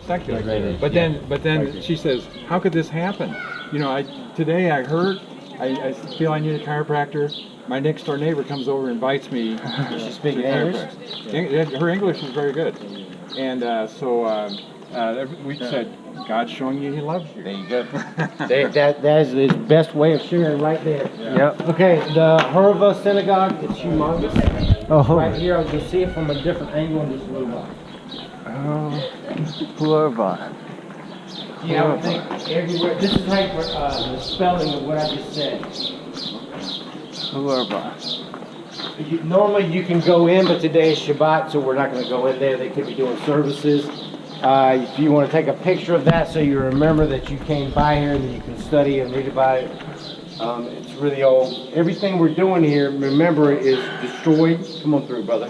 secular. But then she says, how could this happen? You know, today I heard, I feel I need a chiropractor. My next door neighbor comes over and invites me. She's speaking English? Her English is very good. And we said, God's showing you He loves you. There you go. that is His best way of sharing right there. Yeah. Yep. Okay, the Herva Synagogue, it's humongous. Oh. Right here, I can see it from a different angle in this little box. Oh, Herva. Yeah, I would think everywhere. This is like the spelling of what I just said. Herva. Normally you can go in, but today is Shabbat, so we're not going to go in there. They could be doing services. If you want to take a picture of that so you remember that you came by here and you can study and read about it. It's really old. Everything we're doing here, remember, is destroyed. Come on through, brother.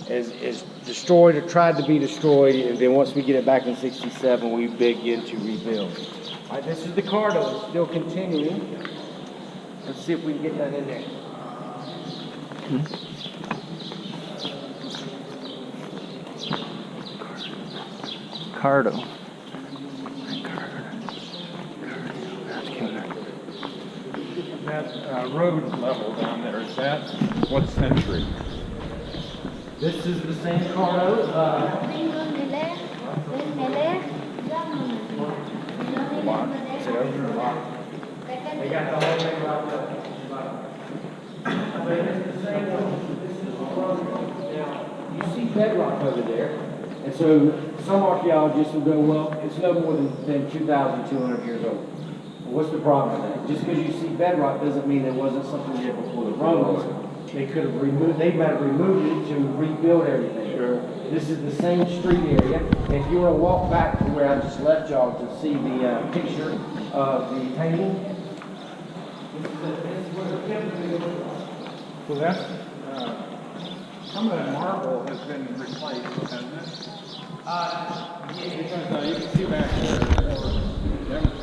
Is destroyed or tried to be destroyed, and then once we get it back in '67, we begin to rebuild. All right, this is the Cardo. It's still continuing. Let's see if we can get that in there. Cardo. That road level down there, is that what century? This is the same Cardo. They got the whole thing wrapped up. It's the same one. This is the road. Now, you see bedrock over there, and so some archaeologists will go, well, it's no more than 2,200 years old. Well, what's the problem with that? Just because you see bedrock doesn't mean there wasn't something there before the Romans. They could have removed, they might have removed it to rebuild everything. Sure. This is the same street area. If you want to walk back to where I just left y'all to see the picture of the painting, this is what the temple looks like. So that's, some of that marble has been replaced, hasn't it? Because you can see back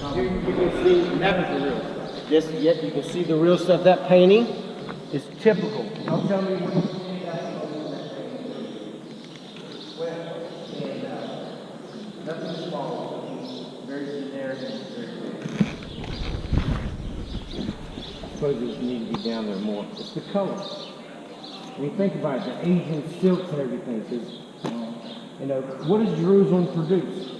there, you can see, that was the real stuff. yes, yet you can see the real stuff. That painting is typical. Don't tell me when you see that. Well, nothing small. Very generic and very big. I suppose it need to be down there more. It's the color. When you think about it, the Asian silks and everything. Because, you know, what does Jerusalem produce?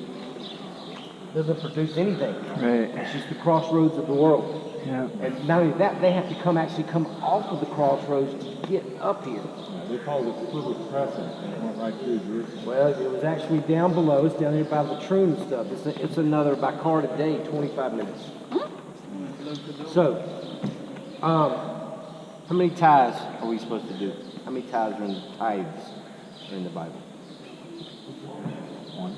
It doesn't produce anything. Right. It's just the crossroads of the world. Yeah. And not only that, they have to come off of the crossroads to get up here. They called it Fluid Crescent, and it went right through Jerusalem. Well, it was actually down below. It's down here by the Troon and stuff. It's another, by car today, 25 minutes. So, how many tithes are we supposed to do? How many tithes are in the Bible? One.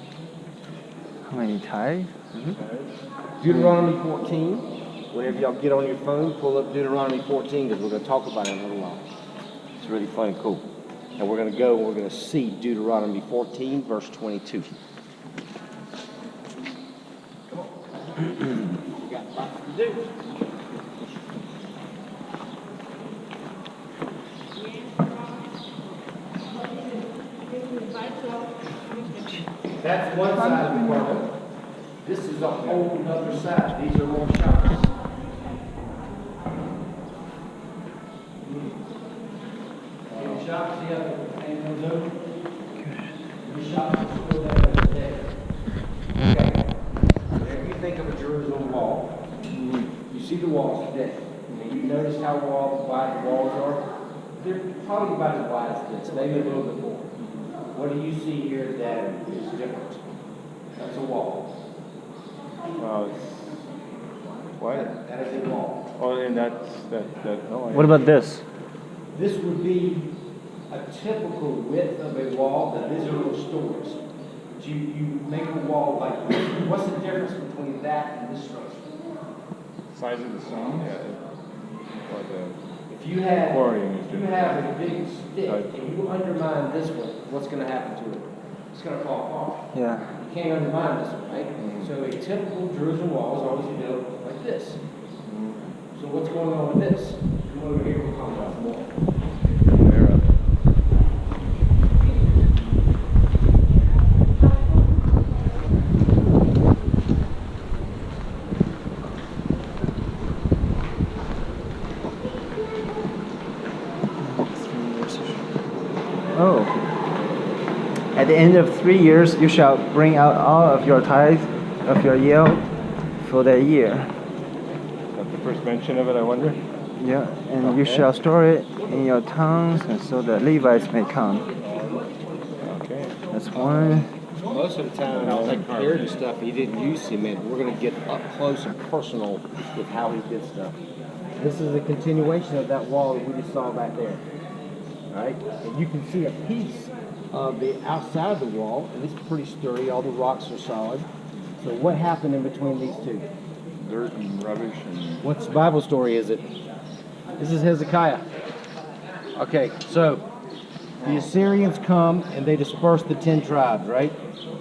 How many tithes? Deuteronomy 14. Whenever y'all get on your phone, pull up Deuteronomy 14 because we're going to talk about it in a little while. It's really fun and cool. And we're going to go and we're going to see Deuteronomy 14, verse 22. Come on. We got lots to do. That's one side of the world. This is a whole other side. These are more shops. The shops, the other and goes over. The shops are still there today. Okay. Whenever you think of a Jerusalem wall, you see the walls today. And you notice how wide the walls are. They're probably about as wide as this, maybe a little bit more. What do you see here that is different? That's a wall. What? That is a wall. Oh, and that's that. What about this? This would be a typical width of a wall, but these are little stories. You make a wall like this. What's the difference between that and this structure? Size of the stone? If you have Quarrying is different. a big stick and you undermine this one, what's going to happen to it? It's going to fall apart. Yeah. You can't undermine this one, right? So a typical Jerusalem wall is always built like this. So what's going on with this? Come over here, we'll talk about more. the end of 3 years, you shall bring out all of your tithe of your yield for that year. That's the first mention of it, I wonder. Yeah, and you shall store it in your towns, and so the Levites may come. Okay. That's one. Most of the time, like Herod and stuff, he didn't use cement. We're going to get up close and personal with how he did stuff. This is a continuation of that wall that we just saw back there. All right? And you can see a piece of the outside of the wall, and it's pretty sturdy. All the rocks are solid. So what happened in between these two? Dirt and rubbish and... What's the Bible story is it? This is Hezekiah. Okay, so the Assyrians come and they disperse the 10 tribes, right?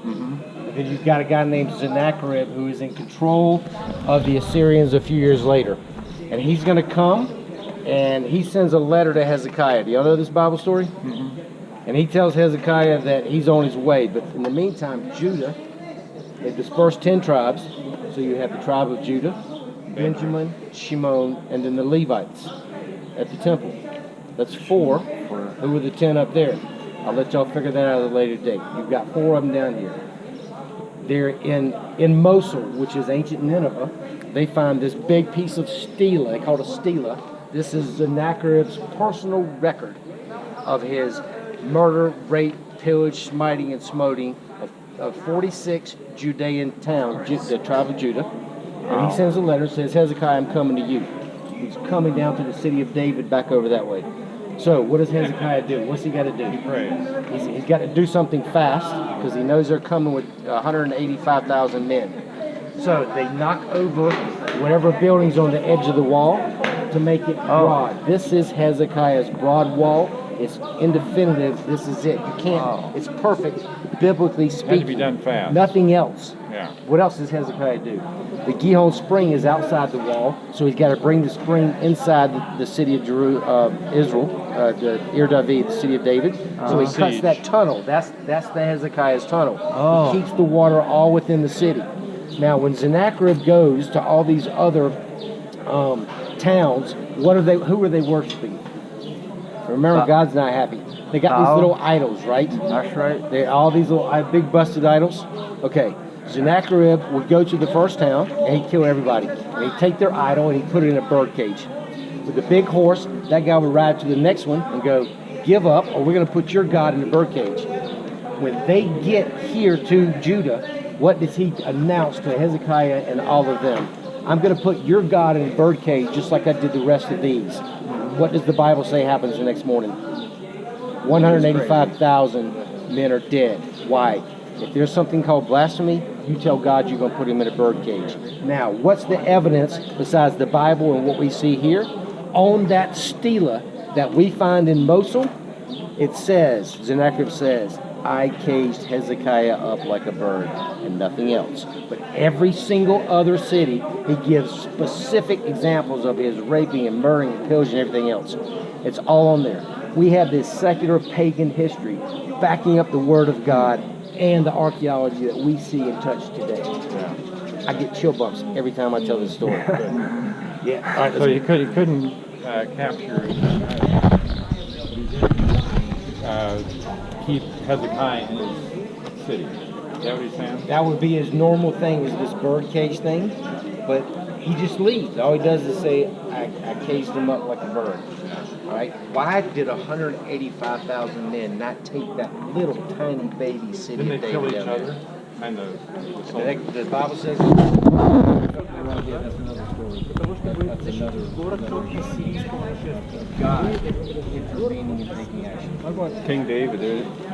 And then you've got a guy named Sennacherib who is in control of the Assyrians a few years later. And he's going to come and he sends a letter to Hezekiah. Do y'all know this Bible story? And he tells Hezekiah that he's on his way. But in the meantime, Judah, they dispersed 10 tribes. So you have the tribe of Judah, Benjamin, Shimon, and then the Levites at the temple. That's 4. Who were the 10 up there? I'll let y'all figure that out at a later date. You've got 4 of them down here. They're in Mosul, which is ancient Nineveh. They find this big piece of stela. They call it a stela. This is Sennacherib's personal record of his murder, rape, pillage, smiting, and smoting of 46 Judean towns, the tribe of Judah. And he sends a letter, says, Hezekiah, I'm coming to you. He's coming down to the city of David back over that way. So what does Hezekiah do? What's he got to do? He prays. He's got to do something fast because he knows they're coming with 185,000 men. So they knock over whatever building's on the edge of the wall to make it broad. This is Hezekiah's broad wall. It's indefinitive. This is it. You can't. It's perfect, biblically speaking. Had to be done fast. Nothing else. Yeah. What else does Hezekiah do? The Gihon spring is outside the wall, so he's got to bring the spring inside the city of Israel, the Ir David, the city of David. So he cuts that tunnel. That's the Hezekiah's tunnel. He keeps the water all within the city. Now, when Sennacherib goes to all these other towns, who are they worshiping? Remember, God's not happy. They got these little idols, right? That's right. They're all these little big busted idols. Okay, Sennacherib would go to the first town and he'd kill everybody. And he'd take their idol and he'd put it in a bird cage. With a big horse, that guy would ride to the next one and go, give up or we're going to put your God in the bird cage. When they get here to Judah, what does he announce to Hezekiah and all of them? I'm going to put your God in a bird cage just like I did the rest of these. What does the Bible say happens the next morning? 185,000 men are dead. Why? If there's something called blasphemy, you tell God you're going to put him in a bird cage. Now, what's the evidence besides the Bible and what we see here? On that stela that we find in Mosul, it says, Sennacherib says, I caged Hezekiah up like a bird and nothing else. But every single other city, he gives specific examples of his raping and murdering and pillaging and everything else. It's all on there. We have this secular pagan history backing up the Word of God and the archaeology that we see and touch today. Yeah. I get chill bumps every time I tell this story. Yeah. All right, so you couldn't capture, keep Hezekiah in his city. Is that what he's saying? That would be his normal thing, is this bird cage thing. But he just leaves. All he does is say, I caged him up like a bird. All right? Why did 185,000 men not take that little tiny baby city Didn't of they David kill each down other? there? And the soldiers. The Bible says... That's another story. That's God intervening and taking action. What about King David?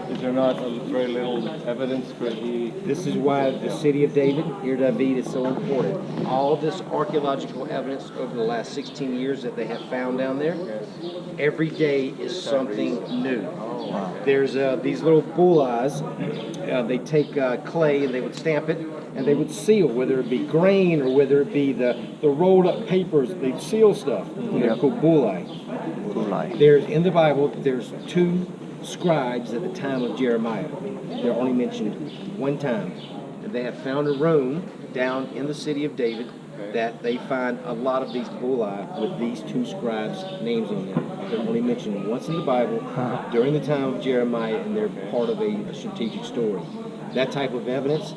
Is there not very little evidence for he... This is why the city of David, Ir David, is so important. All this archaeological evidence over the last 16 years that they have found down there, every day is something new. There's these little bull eyes. They take clay and they would stamp it and they would seal, whether it be grain or whether it be the rolled up papers. They'd seal stuff. They're called bullai. There's in the Bible. There's 2 scribes at the time of Jeremiah. They're only mentioned one time. And they have found a room down in the city of David that they find a lot of these bulli with these two scribes' names on them. They're only mentioned once in the Bible during the time of Jeremiah, and they're part of a strategic story. That type of evidence,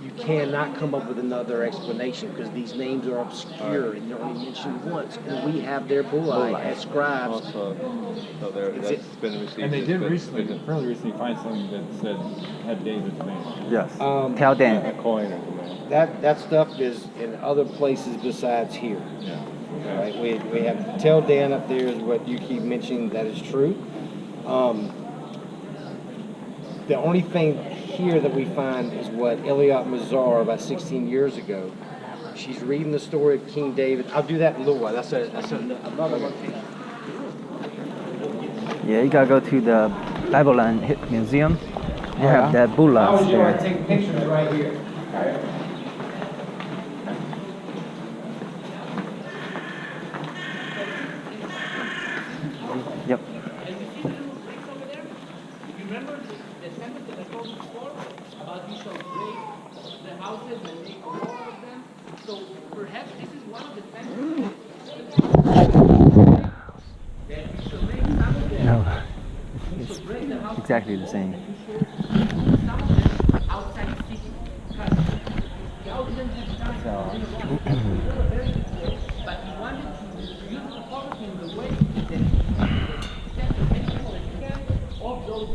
you cannot come up with another explanation because these names are obscure and they're only mentioned once. And we have their bulli as scribes. Also, so that's been received. And they as did been- recently, fairly recently, find something that said had David's name. Yes. A Tell A Dan. coin or something. that stuff is in other places besides here. Yeah. Right? We have Tell Dan up there is what you keep mentioning that is true. The only thing here that we find is what Eliot Mazar about 16 years ago. She's reading the story of King David. I'll do that in a little while. That's another location. Yeah, you gotta go to the Babylon Museum. They have the I bullas always want to there. take pictures right here. Yep. Remember the sentence that I told you before about you shall break the houses and make a wall of them? So perhaps this is one of the sentences that you shall make some of them. No, You shall break the house exactly the same.